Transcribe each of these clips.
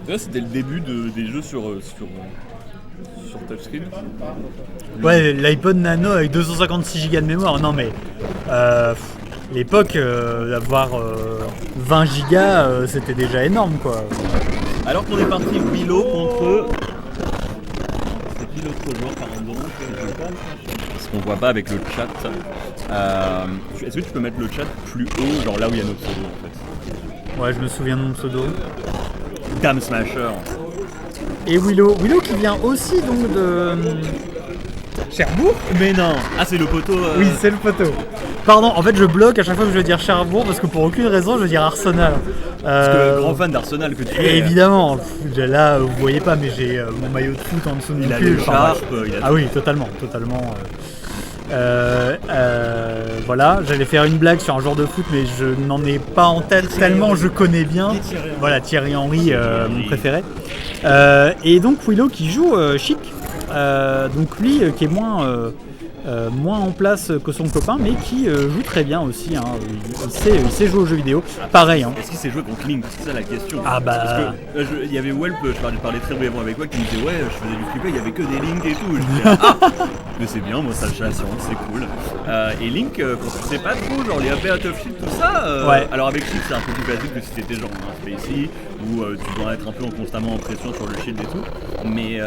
Là, c'était le début des jeux sur touchscreen. Ouais, l'iPod Nano avec 256 Go de mémoire. Non mais l'époque d'avoir 20 Go, c'était déjà énorme quoi. Alors qu'on est parti Willow contre... C'est qui l'autre joueur par endroit parce qu'on voit pas avec le chat. Est-ce que tu peux mettre le chat plus haut, genre là où il y a notre pseudo en fait? Ouais, je me souviens de mon pseudo. Dame Smasher. Et Willow qui vient aussi donc de Cherbourg. Mais non. Ah, c'est le poteau. Oui, c'est le poteau. Pardon, en fait je bloque à chaque fois que je veux dire Cherbourg parce que pour aucune raison je veux dire Arsenal. Parce que grand fan d'Arsenal que tu es. Évidemment, là vous voyez pas mais j'ai mon maillot de foot en dessous de mon pull. Ah oui, totalement. Voilà, j'allais faire une blague sur un joueur de foot mais je n'en ai pas en tête tellement je connais bien. Voilà, Thierry Henry, mon préféré. Et donc Willow qui joue Chic, donc lui qui est moins en place que son copain mais qui joue très bien aussi, hein. Il sait jouer aux jeux vidéo, pareil. Hein. Est-ce qu'il sait jouer contre Link? C'est ça la question. Ah bah... Parce que il y avait Welp, je parlais très brièvement avec toi, qui me disait ouais je faisais du flipper, il y avait que des Link et tout. Je disais mais c'est bien, moi ça le chasse, c'est cool. Et Link, quand tu sais pas trop, genre les AP out of shield, tout ça, ouais. Alors avec Shield c'est un peu plus basique que si c'était genre un Spacey où tu dois être un peu constamment en pression sur le shield et tout. Mais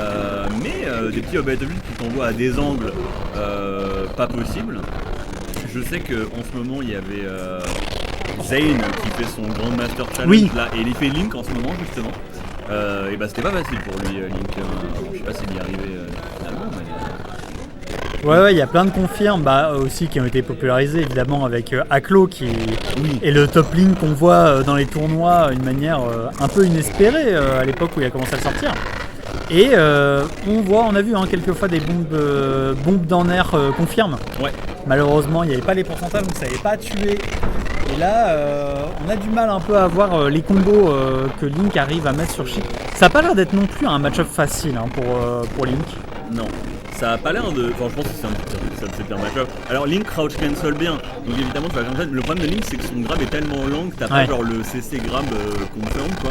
des petits AP out of shield qui t'envoient à des angles pas possibles. Je sais qu'en ce moment il y avait Zane qui fait son Grandmaster Challenge là, et il fait Link en ce moment justement. Et bah c'était pas facile pour lui Link. Je sais pas s'il y est arrivé finalement mais... Ouais, il y a plein de confirmes aussi qui ont été popularisés évidemment avec Aklo qui est le top link qu'on voit dans les tournois d'une manière un peu inespérée à l'époque où il a commencé à le sortir. Et on a vu quelques fois des bombes dans l'air confirment. Ouais. Malheureusement il n'y avait pas les pourcentages donc ça n'avait pas tué. Et là on a du mal un peu à voir les combos que Link arrive à mettre sur Chic. Ça n'a pas l'air d'être non plus un match-up facile pour Link. Non. Ça a pas l'air de... Enfin je pense que c'est un match-up. Alors Link crouch cancel bien, donc évidemment tu vas comme ça. Le problème de Link c'est que son grab est tellement lent que t'as pas genre le CC grab confirm quoi.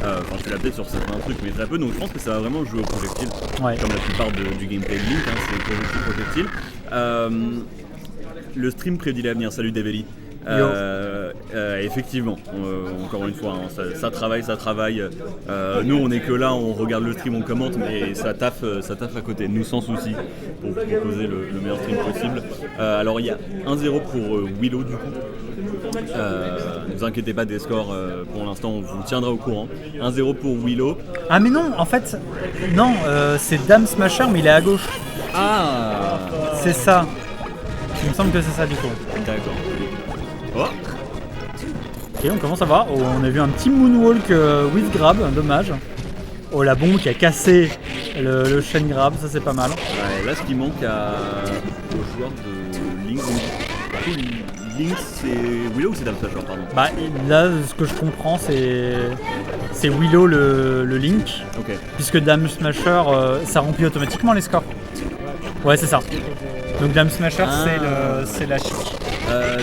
Enfin tu l'as peut-être sur certains trucs mais très peu, donc je pense que ça va vraiment jouer au projectile. Ouais. Comme la plupart du gameplay de Link, c'est projectile. Le stream prédit l'avenir, salut Develi. Effectivement, encore une fois, ça travaille. Nous, on est que là, on regarde le stream, on commente, mais ça taffe à côté. Nous, sans souci, pour proposer le meilleur stream possible. Alors, il y a 1-0 pour Willow du coup. Ne vous inquiétez pas des scores. Pour l'instant, on vous tiendra au courant. 1-0 pour Willow. Ah mais non, en fait, non, c'est Dame Smasher, mais il est à gauche. Ah, c'est ça. Il me semble que c'est ça du coup. D'accord. Oh. Ok, on commence à voir. Oh, on a vu un petit moonwalk with grab, dommage. Oh, la bombe qui a cassé le chain grab, ça c'est pas mal. Ouais, là ce qui manque aux joueurs de Link. Link c'est Willow ou c'est Dame Smasher, pardon? Bah là ce que je comprends c'est Willow le Link. Okay. Puisque Dame Smasher ça remplit automatiquement les scores. Ouais c'est ça. Donc Dame Smasher c'est la Chic.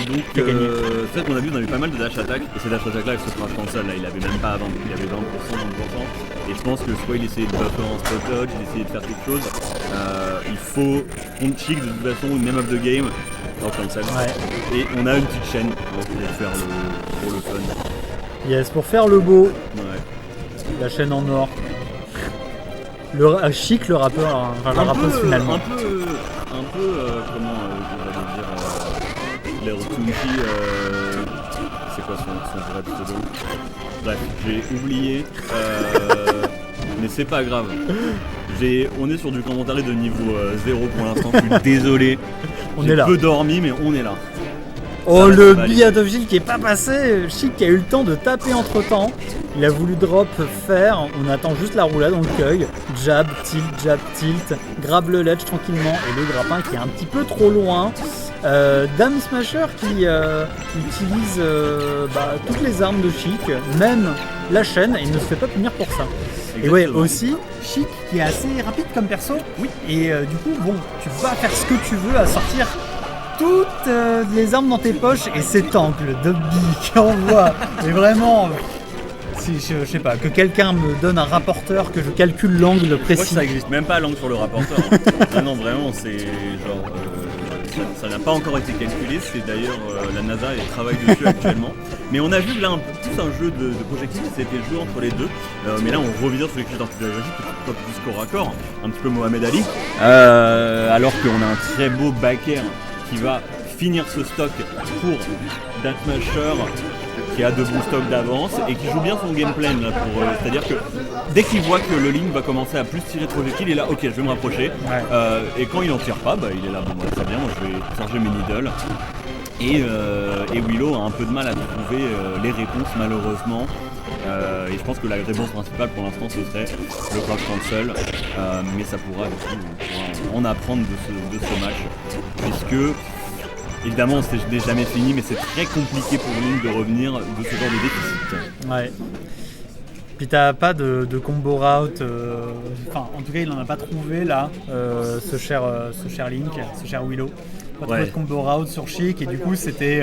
Donc c'est vrai qu'on a vu, on avait pas mal de dash attack et ces dash attack là se crash cancel là, il avait même pas 20, il avait 20%, et je pense que soit il essayait de buffer en spot dodge, il essayait de faire quelque chose, il faut contre Chic de toute façon, même of the game, en cancel. Ouais. Et on a une petite chaîne pour faire pour le fun. Yes, pour faire le beau. Ouais. La chaîne en or. Chic le rappeur, enfin la rappeuse finalement. Un peu comment on va dire Lil Tunky, c'est quoi son vrai pseudo? Bref, j'ai oublié, mais c'est pas grave. On est sur du commentaire de niveau 0 pour l'instant, je suis désolé. J'ai peu dormi, mais on est là. Oh, le billet of Gilles qui est pas passé. Chic qui a eu le temps de taper entre temps. Il a voulu drop faire. On attend juste la roulade, on le cueille. Jab, tilt. Grab le ledge tranquillement. Et le grappin qui est un petit peu trop loin. Dame Smasher qui utilise toutes les armes de Chic, même la chaîne, et ne se fait pas punir pour ça. Exactement. Et ouais, aussi, Chic qui est assez rapide comme perso. Oui. Et du coup, bon, tu vas faire ce que tu veux à sortir toutes les armes dans tes poches et cet angle de bille qui envoie. Mais vraiment, je sais pas, que quelqu'un me donne un rapporteur, que je calcule l'angle Je crois que précis. ça existe même pas l'angle sur le rapporteur. Hein. Non, vraiment, c'est genre. Ça n'a pas encore été calculé, c'est d'ailleurs la NASA elle travaille dessus actuellement. Mais on a vu là plus un jeu de projectiles qui s'était joué entre les deux. Mais là on revient sur les clichés d'artillerie, pas plus corps à corps, un petit peu Mohamed Ali. Alors qu'on a un très beau backer qui va finir ce stock pour Dark Smasher qui a de bons stocks d'avance et qui joue bien son gameplay là c'est-à-dire que dès qu'il voit que le Link va commencer à plus tirer de projectiles, il est là, ok je vais me rapprocher. Et quand il en tire pas, il est là, bon très bien, moi je vais charger mes needles. Et Willow a un peu de mal à trouver les réponses malheureusement. Et je pense que la réponse principale pour l'instant ce serait le crouch cancel, mais ça pourra en apprendre de ce match, puisque évidemment c'est jamais fini, mais c'est très compliqué pour Link de revenir de ce genre de déficit. Ouais. Puis t'as pas de combo route, en tout cas il en a pas trouvé là, ce cher Link, ce cher Willow. Pas trouvé de combo route sur Chic et du coup c'était